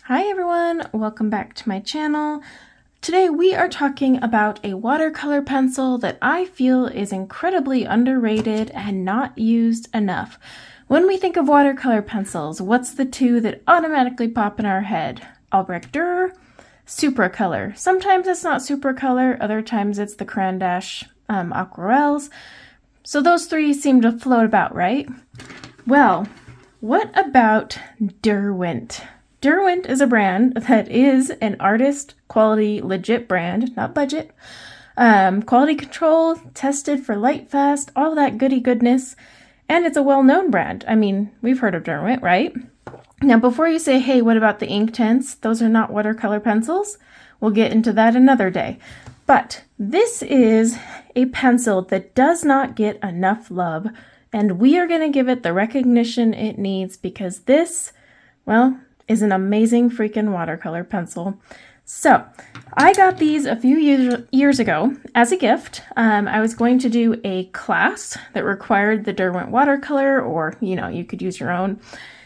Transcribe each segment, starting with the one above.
Hi everyone, welcome back to my channel. Today we are talking about a watercolor pencil that I feel is incredibly underrated and not used enough. When we think of watercolor pencils, what's the two that automatically pop in our head? Albrecht Dürer, Supracolor. Sometimes it's not Supracolor, other times it's the Korilynn aquarelles. So those three seem to float about, right? Well, what about Derwent? Derwent is a brand that is an artist quality legit brand, not budget. Quality control, tested for light fast, all that goody goodness. And it's a well-known brand. I mean, we've heard of Derwent, right? Now, before you say, hey, what about the Inktense? Those are not watercolor pencils. We'll get into that another day. But this is a pencil that does not get enough love, and we are going to give it the recognition it needs because this, well, is an amazing freaking watercolor pencil. So I got these a few years ago as a gift. I was going to do a class that required the Derwent Watercolor, or you could use your own.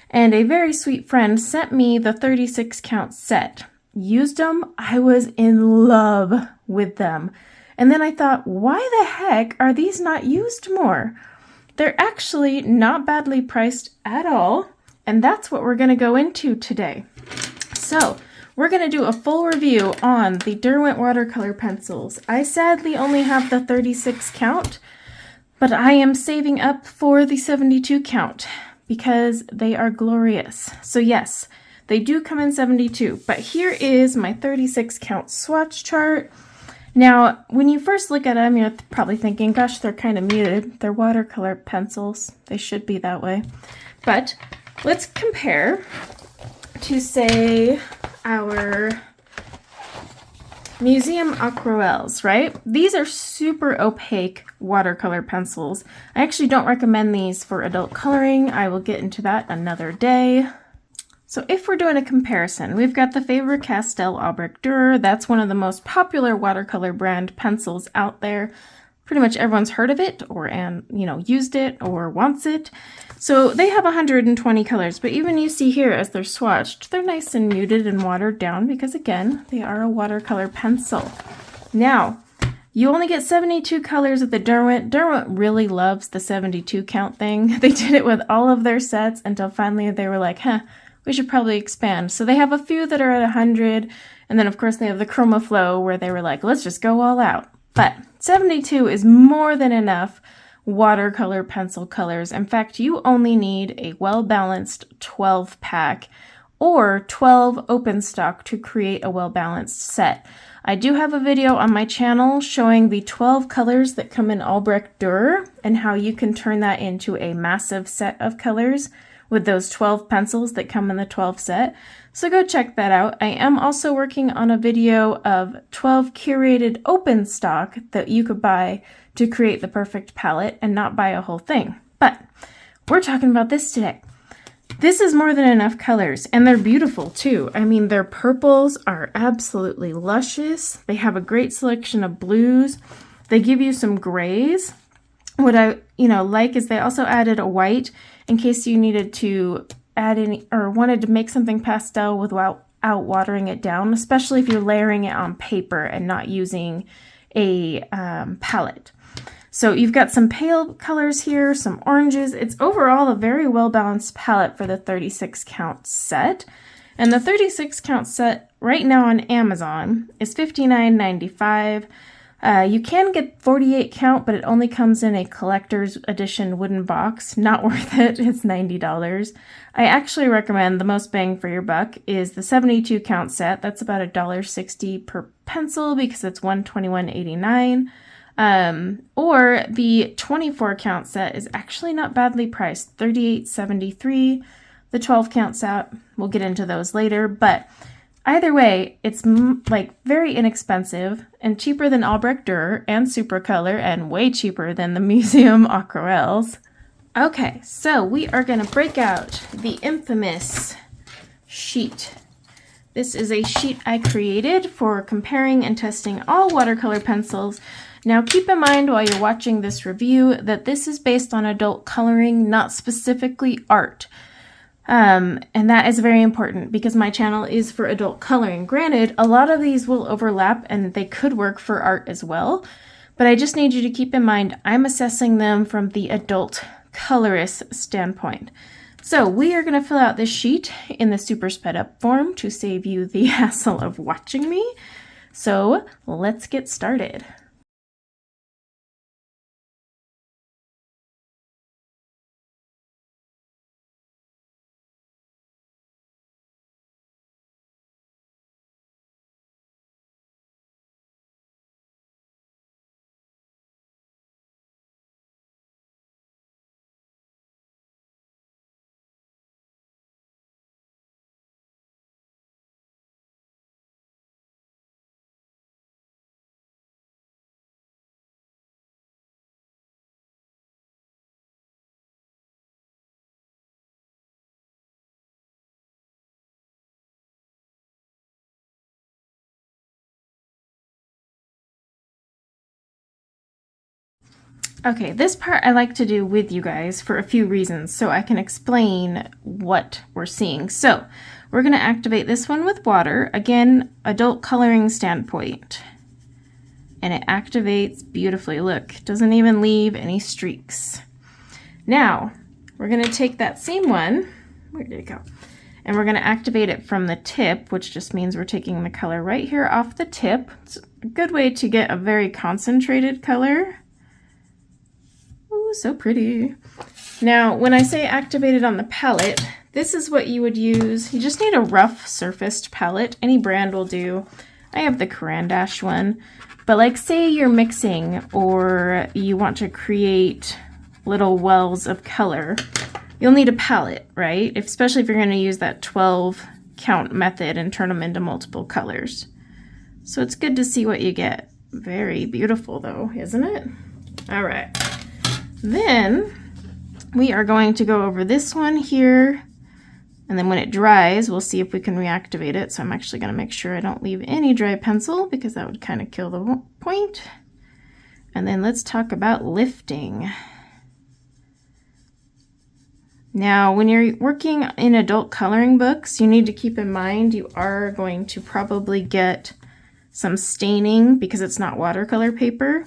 And a very sweet friend sent me the 36 count set. Used them. I was in love with them. And then I thought, why the heck are these not used more? They're actually not badly priced at all. And that's what we're going to go into today. So we're going to do a full review on the Derwent watercolor pencils. I sadly only have the 36 count, but I am saving up for the 72 count because they are glorious. So yes, they do come in 72, but here is my 36 count swatch chart. Now, when you first look at them, you're probably thinking, gosh, they're kind of muted. They're watercolor pencils. They should be that way. But let's compare to, say, our museum aquarelles, right? These are super opaque watercolor pencils. I actually don't recommend these for adult coloring. I will get into that another day. So if we're doing a comparison, we've got the Faber-Castell Albrecht Dürer. That's one of the most popular watercolor brand pencils out there. Pretty much everyone's heard of it or used it or wants it. So they have 120 colors, but even you see here as they're swatched, they're nice and muted and watered down because again, they are a watercolor pencil. Now, you only get 72 colors of the Derwent. Derwent really loves the 72 count thing. They did it with all of their sets until finally they were like, we should probably expand. So they have a few that are at 100, and then of course they have the Chroma Flow where they were like, let's just go all out. But 72 is more than enough watercolor pencil colors. In fact, you only need a well-balanced 12 pack or 12 open stock to create a well-balanced set. I do have a video on my channel showing the 12 colors that come in Albrecht Dürer and how you can turn that into a massive set of colors with those 12 pencils that come in the 12 set. So go check that out. I am also working on a video of 12 curated open stock that you could buy to create the perfect palette and not buy a whole thing. But we're talking about this today. This is more than enough colors, and they're beautiful too. I mean, their purples are absolutely luscious. They have a great selection of blues. They give you some grays. What I like is they also added a white in case you needed to add any or wanted to make something pastel without watering it down, especially if you're layering it on paper and not using a palette. So you've got some pale colors here, some oranges. It's overall a very well-balanced palette for the 36 count set. And the 36 count set right now on Amazon is $59.95. You can get 48 count, but it only comes in a collector's edition wooden box. Not worth it. It's $90. I actually recommend the most bang for your buck is the 72 count set. That's about $1.60 per pencil because it's $121.89. Or the 24 count set is actually not badly priced, $38.73. The 12 count set, we'll get into those later, but either way, it's very inexpensive and cheaper than Albrecht Dürer and Supracolor and way cheaper than the museum aquarelles. Okay, so we are going to break out the infamous sheet. This is a sheet I created for comparing and testing all watercolor pencils. Now keep in mind while you're watching this review that this is based on adult coloring, not specifically art. And that is very important because my channel is for adult coloring. Granted, a lot of these will overlap and they could work for art as well, but I just need you to keep in mind I'm assessing them from the adult colorist standpoint. So we are going to fill out this sheet in the super sped up form to save you the hassle of watching me. So let's get started. Okay, this part I like to do with you guys for a few reasons so I can explain what we're seeing. So we're going to activate this one with water. Again, adult coloring standpoint. And it activates beautifully. Look, it doesn't even leave any streaks. Now, we're going to take that same one. Where did it go? And we're going to activate it from the tip, which just means we're taking the color right here off the tip. It's a good way to get a very concentrated color. Ooh, so pretty. Now, when I say activated on the palette, this is what you would use. You just need a rough surfaced palette. Any brand will do. I have the Korilynn one. But like say you're mixing or you want to create little wells of color, you'll need a palette, right? Especially if you're going to use that 12 count method and turn them into multiple colors. So it's good to see what you get. Very beautiful though, isn't it? All right. Then we are going to go over this one here, and then when it dries, we'll see if we can reactivate it. So I'm actually going to make sure I don't leave any dry pencil because that would kind of kill the point. And then let's talk about lifting. Now, when you're working in adult coloring books, you need to keep in mind you are going to probably get some staining because it's not watercolor paper,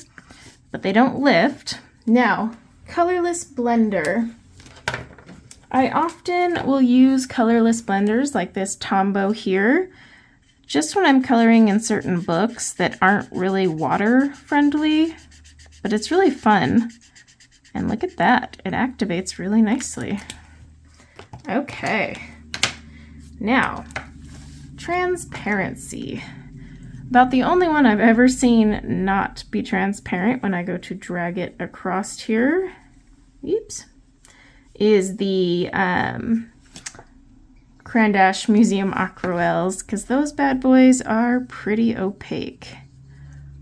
but they don't lift. Now, colorless blender. I often will use colorless blenders like this Tombow here, just when I'm coloring in certain books that aren't really water friendly, but it's really fun. And look at that, it activates really nicely. Okay, now, transparency. About the only one I've ever seen not be transparent when I go to drag it across here, oops, is the Korilynn Museum Aquarelles, because those bad boys are pretty opaque.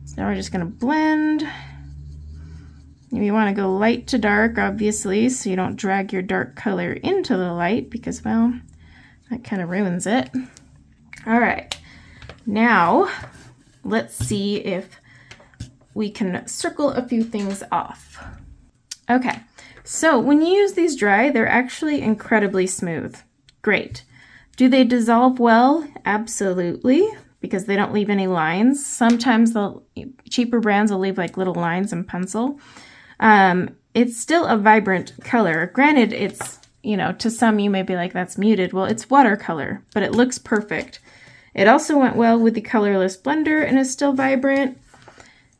So now we're just going to blend. You want to go light to dark, obviously, so you don't drag your dark color into the light because, well, that kind of ruins it. All right, now let's see if we can circle a few things off. Okay, so when you use these dry, they're actually incredibly smooth. Great. Do they dissolve well? Absolutely, because they don't leave any lines. Sometimes the cheaper brands will leave like little lines in pencil. It's still a vibrant color. Granted, it's, you know, to some you may be like, that's muted. Well, it's watercolor, but it looks perfect. It also went well with the colorless blender and is still vibrant.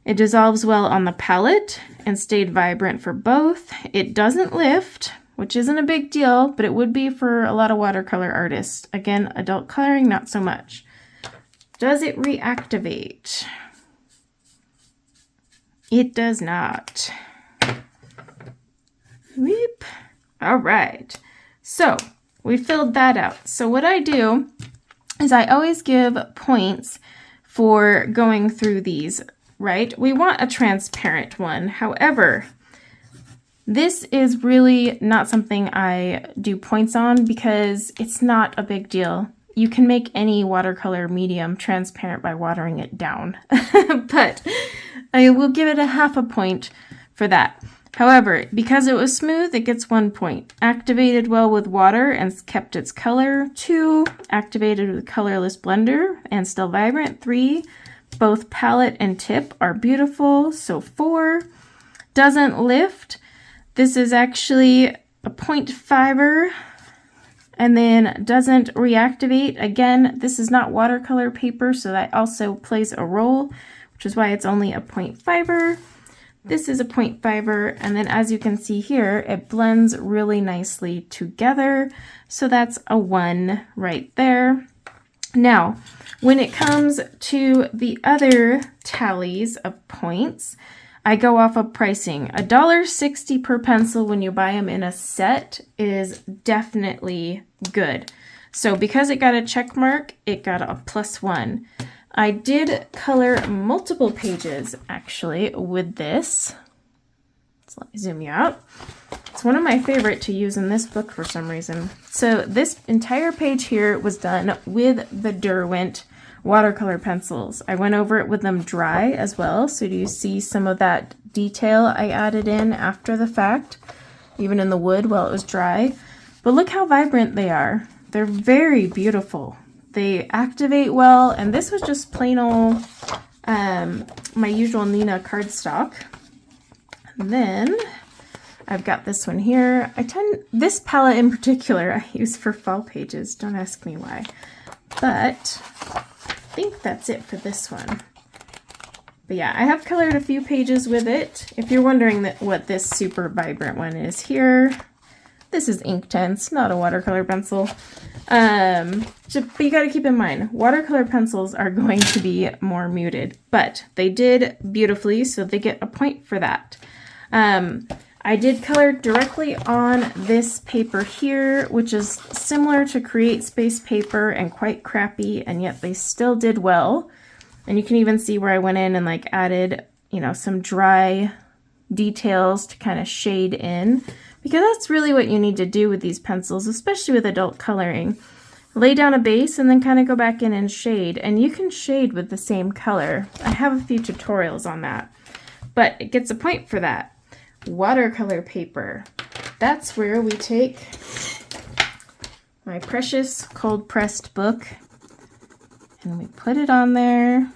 It dissolves well on the palette and stayed vibrant for both. It doesn't lift, which isn't a big deal, but it would be for a lot of watercolor artists. Again, adult coloring, not so much. Does it reactivate? It does not. Weep. All right, so we filled that out. So what I do is I always give points for going through these, right? We want a transparent one. However, this is really not something I do points on because it's not a big deal. You can make any watercolor medium transparent by watering it down, but I will give it a half a point for that. However, because it was smooth, it gets 1 point. Activated well with water and kept its color. 2, activated with colorless blender and still vibrant. 3, both palette and tip are beautiful. So 4, doesn't lift. This is actually a 0.5er. And then doesn't reactivate. Again, this is not watercolor paper, so that also plays a role, which is why it's only a 0.5er. This is a 0.5er, and then as you can see here, it blends really nicely together. So that's a 1 right there. Now, when it comes to the other tallies of points, I go off of pricing. $1.60 per pencil when you buy them in a set is definitely good. So because it got a check mark, it got a +1. I did color multiple pages actually with this. So let me zoom you out. It's one of my favorite to use in this book for some reason. So this entire page here was done with the Derwent watercolor pencils. I went over it with them dry as well. So do you see some of that detail I added in after the fact, even in the wood while it was dry? But look how vibrant they are. They're very beautiful. They activate well, and this was just plain old my usual Nina cardstock. And then I've got this one here. This palette in particular I use for fall pages. Don't ask me why. But I think that's it for this one. But yeah, I have colored a few pages with it. If you're wondering what this super vibrant one is here, this is Inktense, not a watercolor pencil. But you got to keep in mind, watercolor pencils are going to be more muted, but they did beautifully, so they get a point for that. I did color directly on this paper here, which is similar to Create Space paper and quite crappy, and yet they still did well. And you can even see where I went in and like added, you know, some dry details to kind of shade in, because that's really what you need to do with these pencils, especially with adult coloring. Lay down a base and then kind of go back in and shade, and you can shade with the same color. I have a few tutorials on that, but it gets a point for that. Watercolor paper. That's where we take my precious cold pressed book and we put it on there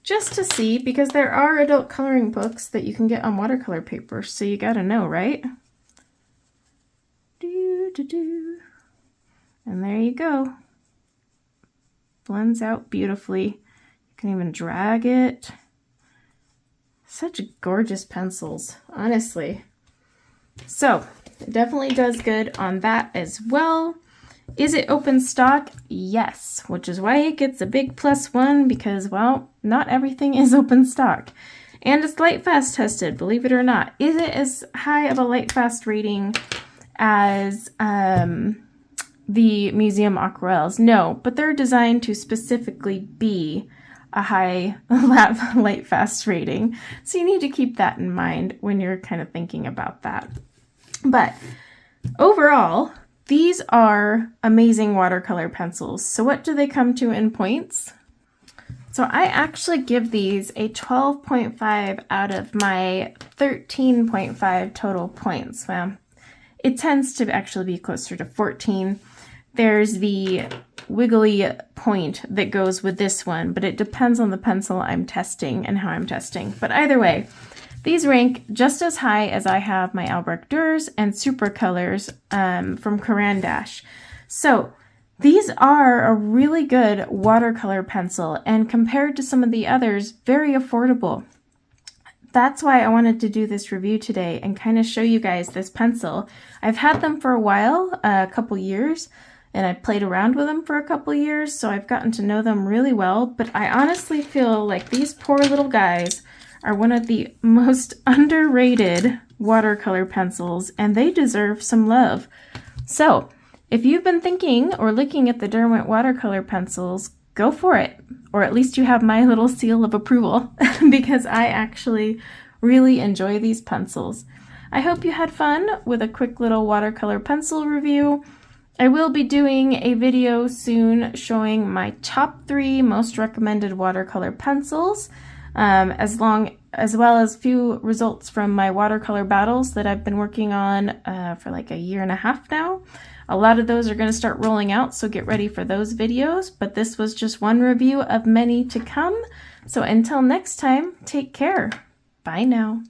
just to see, because there are adult coloring books that you can get on watercolor paper, so you gotta know, right? And there you go. Blends out beautifully. You can even drag it. Such gorgeous pencils, honestly. So it definitely does good on that as well. Is it open stock? Yes, which is why it gets a big +1, because, well, not everything is open stock. And it's light fast tested, believe it or not. Is it as high of a light fast rating as the Museum Aquarelles? No, but they're designed to specifically be a high light fast rating. So you need to keep that in mind when you're kind of thinking about that. But overall, these are amazing watercolor pencils. So what do they come to in points? So I actually give these a 12.5 out of my 13.5 total points. Well, it tends to actually be closer to 14. There's the wiggly point that goes with this one, but it depends on the pencil I'm testing and how I'm testing. But either way, these rank just as high as I have my Albrecht Dürer and Super Colors from Korilynn VanDyke. So these are a really good watercolor pencil, and compared to some of the others, very affordable. That's why I wanted to do this review today and kind of show you guys this pencil. I've had them for a while, a couple years, and I played around with them for a couple years, so I've gotten to know them really well, but I honestly feel like these poor little guys are one of the most underrated watercolor pencils, and they deserve some love. So if you've been thinking or looking at the Derwent watercolor pencils, go for it. Or at least you have my little seal of approval, because I actually really enjoy these pencils. I hope you had fun with a quick little watercolor pencil review. I will be doing a video soon showing my top 3 most recommended watercolor pencils, as well as few results from my watercolor battles that I've been working on for like a year and a half now. A lot of those are going to start rolling out, so get ready for those videos, but this was just one review of many to come. So until next time, take care. Bye now.